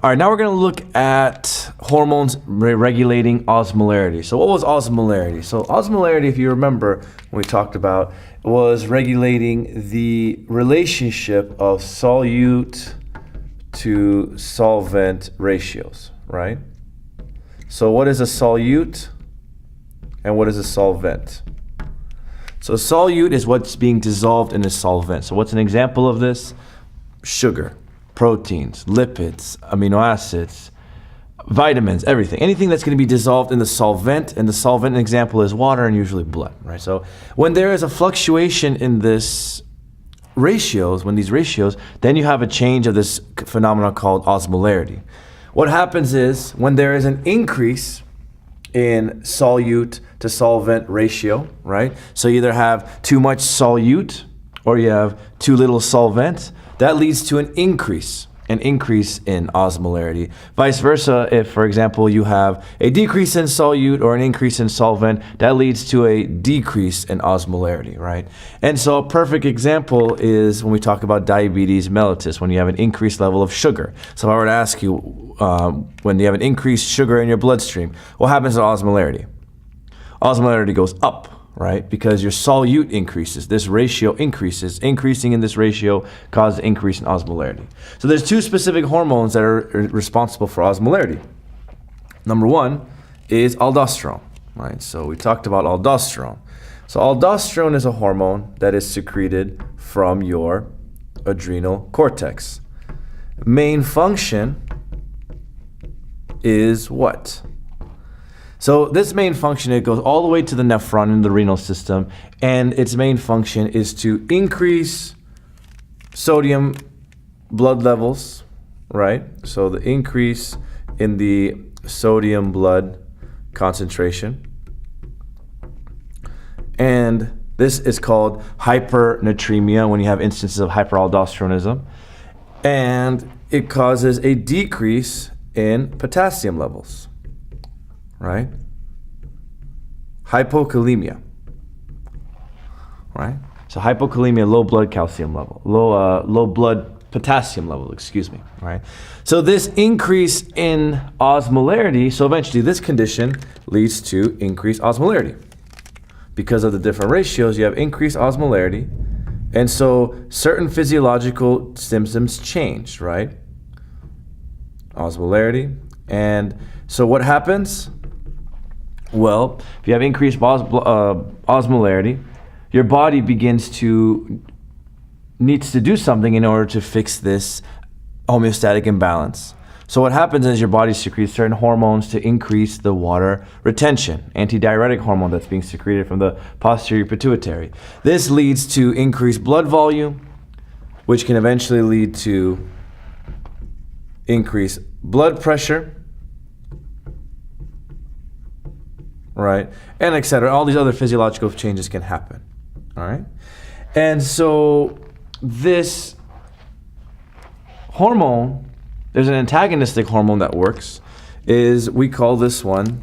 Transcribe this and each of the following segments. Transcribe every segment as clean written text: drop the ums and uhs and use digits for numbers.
All right, now we're going to look at hormones regulating osmolarity. So what was osmolarity? So osmolarity, if you remember, when we talked about, was regulating the relationship of solute to solvent ratios, right? So what is a solute and what is a solvent? So solute is what's being dissolved in a solvent. So what's an example of this? Sugar, proteins, lipids, amino acids, vitamins, everything. Anything that's going to be dissolved in the solvent, and the solvent example is water and usually blood, right? So when there is a fluctuation in this ratios, then you have a change of this phenomenon called osmolarity. What happens is when there is an increase in solute to solvent ratio, right? So you either have too much solute or you have too little solvent. That leads to an increase in osmolarity. Vice versa, if, for example, you have a decrease in solute or an increase in solvent, that leads to a decrease in osmolarity, right? And so a perfect example is when we talk about diabetes mellitus, when you have an increased level of sugar. So if I were to ask you, when you have an increased sugar in your bloodstream, what happens to osmolarity? Osmolarity goes up, right? Because your solute increases, this ratio increases. Increasing in this ratio causes an increase in osmolarity. So there's two specific hormones that are responsible for osmolarity. Number one is aldosterone, right? So we talked about aldosterone. So aldosterone is a hormone that is secreted from your adrenal cortex. Main function is what? So this main function, it goes all the way to the nephron in the renal system, and its main function is to increase sodium blood levels, right? So the increase in the sodium blood concentration. And this is called hypernatremia when you have instances of hyperaldosteronism. And it causes a decrease in potassium levels. Right? Hypokalemia. Right? So hypokalemia, low blood calcium level, low blood potassium level, excuse me, right? So this increase in osmolarity, so eventually this condition leads to increased osmolarity. Because of the different ratios, you have increased osmolarity, and so certain physiological symptoms change, right? Osmolarity. And so what happens? Well, if you have increased osmolarity, your body needs to do something in order to fix this homeostatic imbalance. So what happens is your body secretes certain hormones to increase the water retention, antidiuretic hormone that's being secreted from the posterior pituitary. This leads to increased blood volume, which can eventually lead to increased blood pressure, right, and etc. All these other physiological changes can happen, all right? And so this hormone, there's an antagonistic hormone that works, we call this one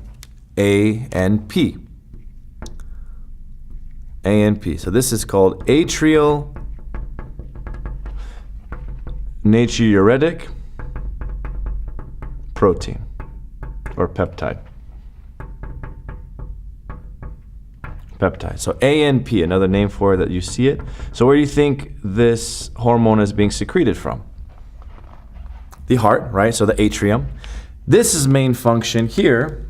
ANP. ANP. So this is called Atrial Natriuretic protein or peptide. So ANP, another name for it that you see it. So where do you think this hormone is being secreted from? The heart, right? So the atrium. This main function here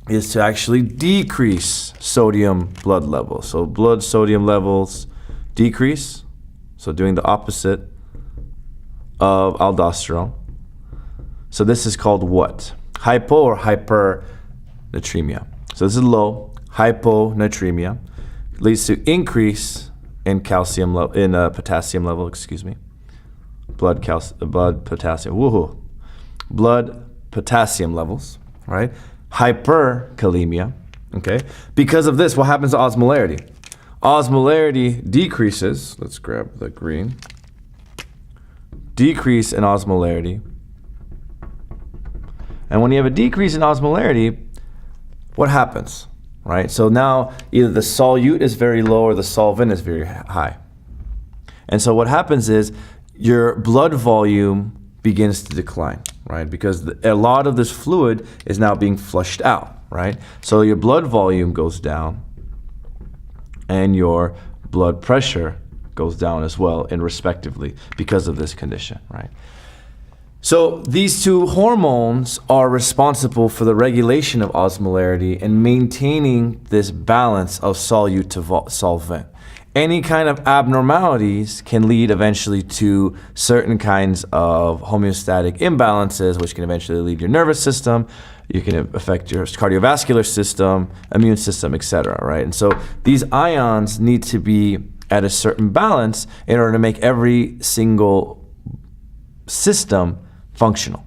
is to actually decrease sodium blood levels. So blood sodium levels decrease. So doing the opposite of aldosterone. So this is called what? Hypo or hypernatremia. So this is low. Hyponatremia leads to increase in potassium level, blood potassium levels, right? Hyperkalemia, okay? Because of this, what happens to osmolarity? Osmolarity decreases. Let's grab the green. Decrease in osmolarity. And when you have a decrease in osmolarity, what happens? Right? So now either the solute is very low or the solvent is very high. And so what happens is your blood volume begins to decline, right? Because a lot of this fluid is now being flushed out, right? So your blood volume goes down and your blood pressure goes down as well, and respectively, because of this condition, right? So these two hormones are responsible for the regulation of osmolarity and maintaining this balance of solute to solvent. Any kind of abnormalities can lead eventually to certain kinds of homeostatic imbalances, which can eventually lead your nervous system. You can affect your cardiovascular system, immune system, etc., right? And so these ions need to be at a certain balance in order to make every single system functional.